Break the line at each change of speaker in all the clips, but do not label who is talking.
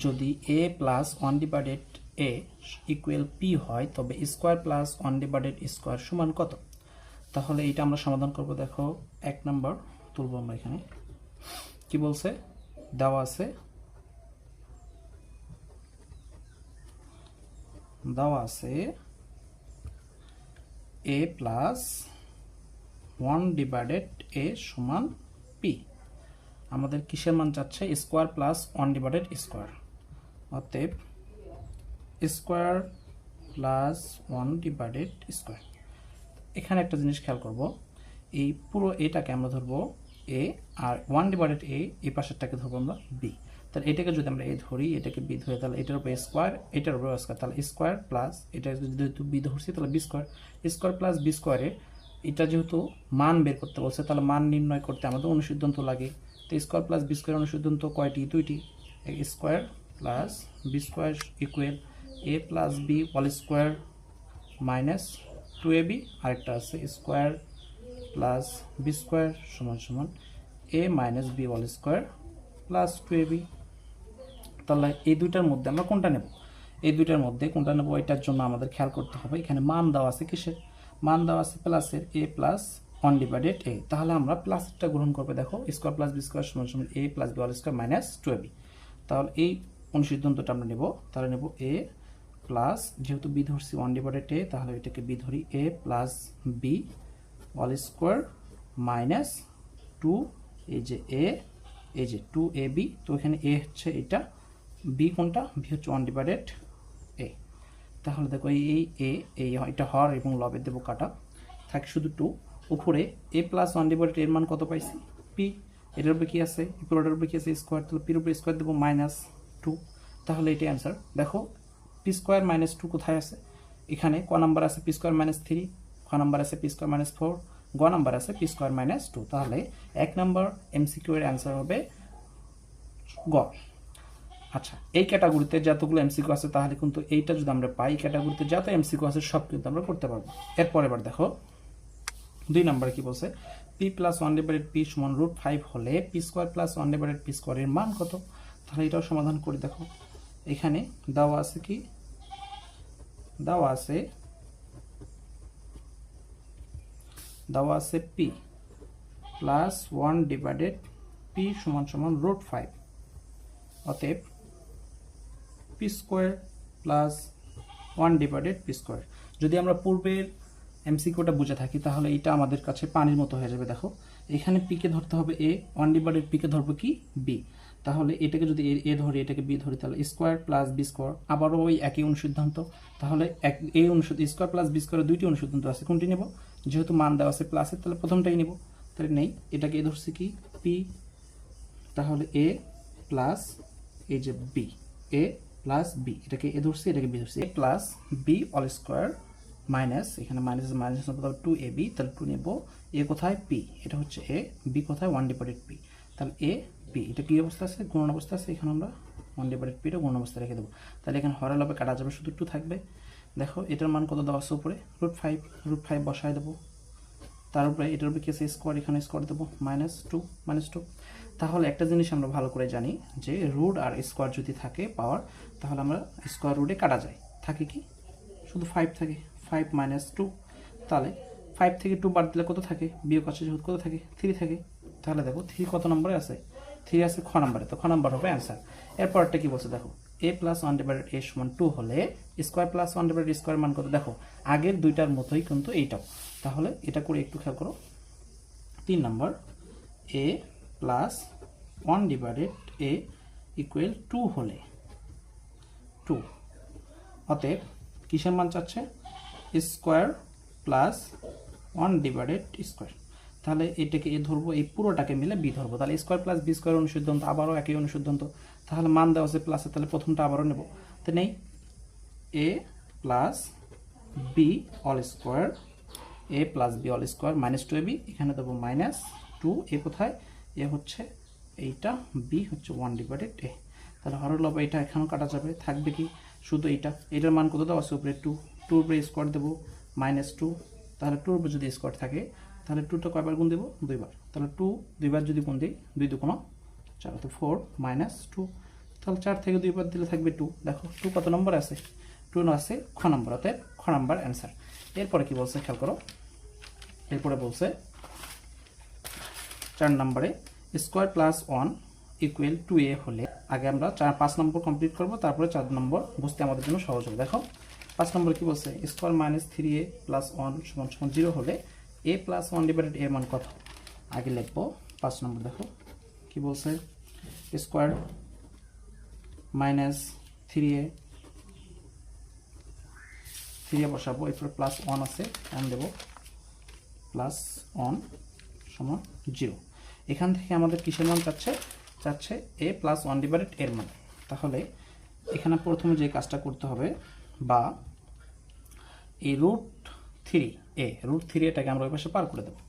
যদি a plus 1 divided a equal p হয় তবে স্কোয়ার প্লাস 1 ডিভাইডেড স্কোয়ার সমান কত? তাহলে এটা আমরা সমাধান করব। দেখো 1 নাম্বার তুলব আমরা। এখানে কি বলছে দেওয়া আছে a প্লাস 1 ডিভাইডেড a সমান p। আমাদের কিসের মান চাচ্ছে? Square plus 1 divided square. অতএব স্কোয়ার প্লাস 1 ডিভাইডেড স্কোয়ার। এখানে একটা জিনিস খেয়াল করব, এই পুরো এটাকে আমরা ধরবো a আর 1 ডিভাইডেড a, এই পাশেরটাকে ধরবো আমরা b। তাহলে এটাকে যদি আমরা a ধরি, এটাকে b ধরি, তাহলে এটার উপরে স্কোয়ার, এটার উপরে স্কোয়ার, তাহলে স্কোয়ার প্লাস এটা যেহেতু b ধরছি তাহলে b square. Square plus b স্কোয়ারে এটা যেহেতু মান বের করতে বলছে, তাহলে মান নির্ণয় করতে আমাদের অনুসিদ্ধান্ত লাগে। তো স্কোয়ার প্লাস বি স্কোয়ার অনুসিদ্ধান্ত কয়টি? দুইটি। Square plus B square equal a plus B whole square minus 2ab। আরেকটা আছে স্কোয়ার প্লাস বি স্কোয়ার সমান সমান a minus B whole square plus 2ab। তাহলে এই দুইটার মধ্যে আমরা কোনটা নেব? এই দুইটার মধ্যে কোনটা নেব এটার জন্য আমাদের খেয়াল করতে হবে। এখানে মান দেওয়া আছে কিসের? মান দেওয়া আছে প্লাসের, a প্লাস 1 ডিভাইডেড a। তাহলে আমরা প্লাসটা গ্রহণ করবে। দেখো স্কোয়ার প্লাস বি স্কোয়ার সমান সমান a plus B whole square minus 2ab। তাহলে এই অনুসিদ্ধান্তটা আমরা নেব। তাহলে নেব a প্লাস, যেহেতু বি ধরছি 1 ডিভাইডেড a, তাহলে এটাকে বি ধরি a plus B whole square minus 2, এই যে a, এই যে 2ab। তো এখানে a হচ্ছে এটা, b কোনটা? b হচ্ছে 1 ডিভাইডেড a। তাহলে দেখো এই এটা হর এবং লবের দেবো কাটা, থাকে শুধু 2। উপরে a প্লাস 1 ডিভাইডেড এর মান কত পাইছি? p। এটার উপরে কি আছে? পুরোটার উপরে কি আছে? স্কোয়ার। তাহলে পির উপরে স্কোয়ার দেবো মাইনাস 2। তাহলে এটাই অ্যান্সার। দেখো পি স্কোয়ার মাইনাস 2 কোথায় আছে? এখানে ক নাম্বার আছে পি স্কোয়ার মাইনাস 3, খ নাম্বার আছে পি স্কোয়ার মাইনাস 4, গ নাম্বার আছে পি স্কোয়ার মাইনাস 2। তাহলে 1 নাম্বার এমসিকিউ এর অ্যান্সার হবে গ। আচ্ছা, এই ক্যাটাগরিতে যতগুলো এমসিকিউ আছে তাহলে কিন্তু এইটা যদি আমরা পাই, ক্যাটাগরিতে যত এমসিকিউ আছে সব কিন্তু আমরা করতে পারবো। এরপর এবার দেখো 2 নম্বরে কি বলছে? পি প্লাস 1 ডিভাইডেড পি সমান √5 হলে P square plus 1 divided P স্কোয়ারের মান কত? তাহলে এটাও সমাধান করি। দেখো এখানে দেওয়া আছে কি? দেওয়া আছে পি প্লাস 1 ডিভাইডেড পি সমান সমান √5। অতএব P square plus 1 divided P square. যদি আমরা পূর্বের এমসিকিউটা বুঝে থাকি তাহলে এটা আমাদের কাছে পানির মতো হয়ে যাবে। দেখো এখানে পিকে ধরতে হবে a, 1 ডিভাইডেড পিকে ধরবো কি? b। তাহলে এটাকে যদি a ধরি, এটাকে b ধরি, তাহলে স্কোয়ার প্লাস বি স্কোয়ার, আবারও ওই একই অনুসিদ্ধান্ত। তাহলে এই স্কোয়ার প্লাস বি স্কোয়ারের দুইটি অনুসিদ্ধান্ত আছে, কোনটি নেব? যেহেতু মান দেওয়া আছে প্লাসের, তাহলে প্রথমটাই নেব। তাহলে নেই, এটাকে এ ধরছি কি? p। তাহলে a প্লাস এই যে b, a প্লাস b, এটাকে এ ধরছি, এটাকে বি ধরছি, a plus B whole square minus, এখানে মাইনাস মাইনাস 2ab। তাহলে 2 নেব। a কোথায়? p, এটা হচ্ছে a, b কোথায়? 1 ডিভাইডেড p। তাহলে a p, এটা কি অবস্থা আছে? গুণন অবস্থা আছে। এখানে আমরা 1 ডিভাইডেড p টা গুণন অবস্থা রেখে দেবো। তাহলে এখানে হরের লবে কাটা যাবে, শুধু 2 থাকবে। দেখো এটার মান কত দেওয়া আছে উপরে? √5 বসায় দেবো। তার উপরে এটার উপরে কি আছে? স্কোয়ার, এখানে স্কোয়ার দেবো -2। তাহলে একটা জিনিস আমরা ভালো করে জানি যে রুট আর স্কোয়ার যদি থাকে পাওয়ার, তাহলে আমরা স্কোয়ার রুটে কাটা যায়, থাকে কি? শুধু 5 থাকে, 5 - 2। তাহলে 5 থেকে 2 বাদ দিলে কত থাকে? বিয়োগ আছে যেহেতু কত থাকে? 3 থাকে। তাহলে দেখো 3 কত নম্বরে আছে? 3 আছে খ নম্বরে, তো খ নম্বর হবে অ্যান্সার। এরপরটা কি বলছে দেখো, a প্লাস 1 ডিভাইডেড a সমান 2 হলে স্কোয়ার প্লাস 1 ডিভাইডেড স্কোয়ার মান কত? দেখো আগের দুইটার মতোই কিন্তু এইটাও। তাহলে এটা করে একটু খেয়াল করো। 3 নম্বর a plus 1 divided a equal 2 হলে 2, অতএব কিসের মান চাচ্ছে? Square plus 1 divided square. তাহলে এটাকে এ ধরবো, এই পুরোটাকে মিলে বি ধরবো। তাহলে স্কোয়ার প্লাস বি স্কোয়ার অনুসিদ্ধান্ত, আবারও একই অনুসিদ্ধান্ত। তাহলে মান দেওয়া আছে প্লাসে, তাহলে প্রথমটা আবারও নেব। তো নেই a plus B whole square, a plus B whole square minus 2ab, এখানে দেবো -2। এ কোথায়? এ হচ্ছে এইটা, বি হচ্ছে 1 ডিভাইডেড a। তাহলে হরের লব এটা এখানেও কাটা যাবে, থাকবে কি? শুধু এইটা। এটার মান কত দেওয়া আছে উপরে? 2 উপরে স্কোয়ার দেবো -2। তাহলে 2 উপরে যদি স্কোয়ার থাকে তাহলে 2টা কয়বার গুণ দেবো? 2 বার। তাহলে 2 2 বার যদি গুণ দিই, 2 2 4, তো 4 -2। তাহলে 4 থেকে 2 বাদ দিলে থাকবে 2। দেখো 2 কত নম্বর আছে? 2 আছে খ নম্বর, অতএব খ নম্বর অ্যান্সার। এরপরে কি বলছে খেয়াল করো, এরপরে বলছে 4 নম্বরে স্কোয়ার প্লাস 1 ইকুয়াল 2a হলে, আগে আমরা 5 নম্বর কমপ্লিট করব, তারপরে 4 নম্বর বুঝতে আমাদের জন্য সহজ হবে। দেখো 5 নম্বর কি বলছে, স্কোয়ার মাইনাস 3a প্লাস 1 সমান 0 হলে a প্লাস 1 ডিভাইডেড a মান কত? আগে লিখবো 5 নম্বর। দেখো কি বলছে, স্কোয়ার মাইনাস 3a বসাবো, এরপর প্লাস 1 আছে, এখানে দেবো প্লাস 1 সমান 0। এখান থেকে আমাদের কিসের মান চাচ্ছে a প্লাস 1 ডিভাইডেড এর মান। তাহলে এখানে প্রথমে যে কাজটা করতে হবে, বা এই √3 এটাকে আমরা ওই পাশে পার করে দেবো।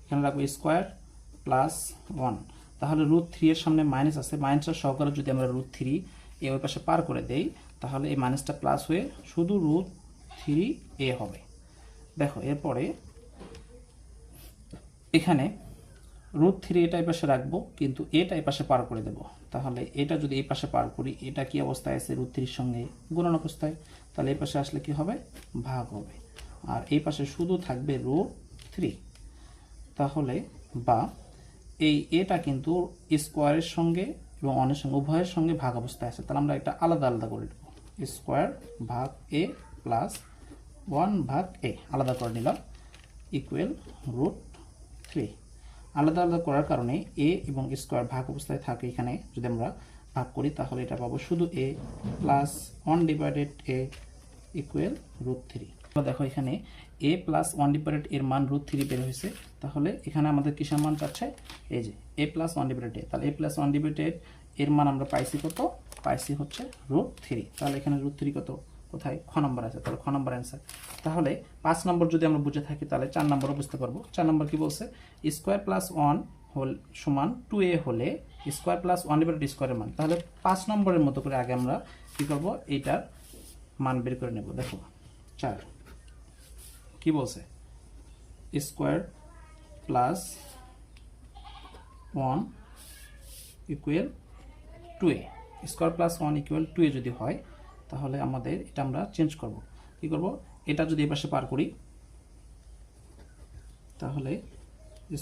এখানে রাখবো স্কোয়ার প্লাস 1, তাহলে √3 এর সামনে মাইনাস আছে, মাইনাসের সহকারে যদি আমরা √3 ওই পাশে পার করে দেই, তাহলে এই মাইনাসটা প্লাস হয়ে শুধু √3a হবে। দেখো এরপরে এখানে √3 এটা এই পাশে রাখবো, কিন্তু এটা এই পাশে পার করে দেব। তাহলে এটা যদি এই পাশে পার করি, এটা কি অবস্থায় আছে? √3 সঙ্গে গুণন অবস্থায়। তাহলে এই পাশে আসলে কি হবে? ভাগ হবে। আর এই পাশে শুধু থাকবে √3। তাহলে বা এই এটা কিন্তু স্কোয়ারের সঙ্গে এবং অনের সঙ্গে উভয়ের সঙ্গে ভাগ অবস্থায় আছে। তাহলে আমরা এটা আলাদা আলাদা করে দেবো, স্কোয়ার ভাগ a প্লাস 1 ভাগ a আলাদা করে নিলাম, ইকুয়াল √3। আলাদা আলাদা করার কারণে a এবং স্কোয়ার ভাগ অবস্থায় থাকে। এখানে যদি আমরা ভাগ করি তাহলে এটা পাবো শুধু a plus 1 divided a equal √3। দেখো এখানে a প্লাস 1 ডিভাইডেড এর মান √3 বের হয়েছে। তাহলে এখানে আমাদের কিসের মান চাচ্ছে? এই যে a প্লাস 1 ডিভাইডেড a। তাহলে a প্লাস 1 ডিভাইডেড এর মান আমরা পাইছি কত? পাইছি হচ্ছে √3। তাহলে এখানে √3 কত? কোথায়? খ নম্বর আছে, তাহলে খ নম্বর অ্যান্সার। তাহলে 5 নম্বর যদি আমরা বুঝে থাকি তাহলে 4 নম্বরও বুঝতে পারবো। 4 নম্বর কি বলছে, স্কোয়ার প্লাস 1 হোল সমান 2a হলে স্কোয়ার প্লাস 1 ডিভাইডেড স্কোয়ারের মান। তাহলে 5 নম্বরের মতো করে আগে আমরা কি করব, এইটার মান বের করে নেব। দেখো 4 কি বলছে, square plus 1 equal 2a। Square plus 1 equal 2a যদি হয়, তাহলে আমাদের এটা আমরা চেঞ্জ করব। কি করব, এটা যদি এই পাশে পার করি, তাহলে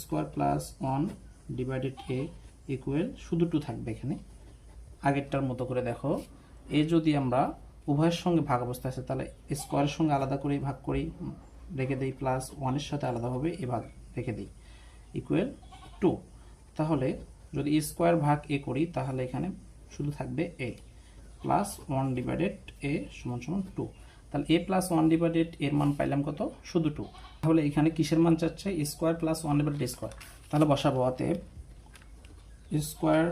square plus 1 divided a equal শুধু 2 থাকবে এখানে। আগেরটার মতো করে দেখো, এ যদি আমরা উভয়ের সঙ্গে ভাগ অবস্থা আছে, তাহলে স্কোয়ারের সঙ্গে আলাদা করে ভাগ করি, রেখে দিই, প্লাস 1-এর সাথে আলাদাভাবে এ ভাগ রেখে দিই, ইকুয়াল 2। তাহলে যদি স্কোয়ার ভাগ a করি, তাহলে এখানে শুধু থাকবে a প্লাস 1 ডিভাইডেড a সমান 2। তাহলে a প্লাস 1 ডিভাইডেড এর মান পাইলাম কত? শুধু 2। তাহলে এখানে কিসের মান চাচ্ছে? Square plus 1 divided square. তাহলে বসাবো, অতএব স্কোয়ার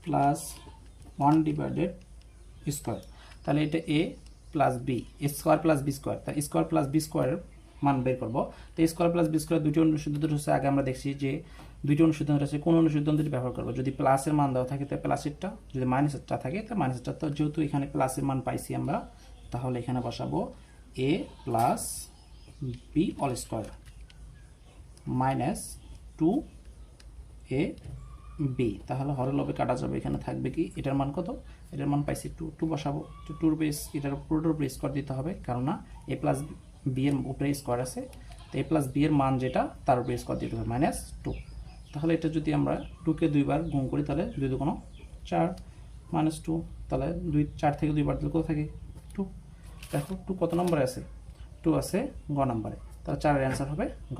প্লাস 1 ডিভাইডেড স্কোয়ার। তাহলে এটা a plus b, square plus b square. তাই স্কোয়ার প্লাস b স্কোয়ারের মান বের করবো। তো স্কোয়ার প্লাস বি স্কোয়ার দুটি অনুসিদ্ধান্ত রয়েছে। আগে আমরা দেখছি যে দুইটি অনুসিদ্ধান্ত রয়েছে, কোন অনুসিদ্ধান্তটি ব্যবহার করবো? যদি প্লাসের মান দেওয়া থাকে তাহলে প্লাসেরটা, যদি মাইনাসেরটা থাকে তাহলে মাইনাসেরটা। তো যেহেতু এখানে প্লাসের মান পাইছি আমরা, তাহলে এখানে বসাবো a plus b all square minus 2a b। তাহলে হরলবে কাটা যাবে, এখানে থাকবে কি, এটার মান কত? এটার মান পাইছি 2, 2 বসাবো। 2 বেস, এটার পুরোটার উপরে স্কোয়ার দিতে হবে, কারণ না a প্লাস b এর উপরে স্কোয়ার আছে। তো a প্লাস b এর মান যেটা, তার উপরে স্কোয়ার দিতে হবে, -2। তাহলে এটা যদি আমরা 2কে 2 বার গুণ করি, তাহলে 2 2 4 -2। তাহলে 4 থেকে 2 বার দিলে কত থাকে? 2। দেখো 2 কত নম্বরে আছে? 2 আছে গ নম্বরে। তাহলে 4 এর অ্যান্সার হবে গ।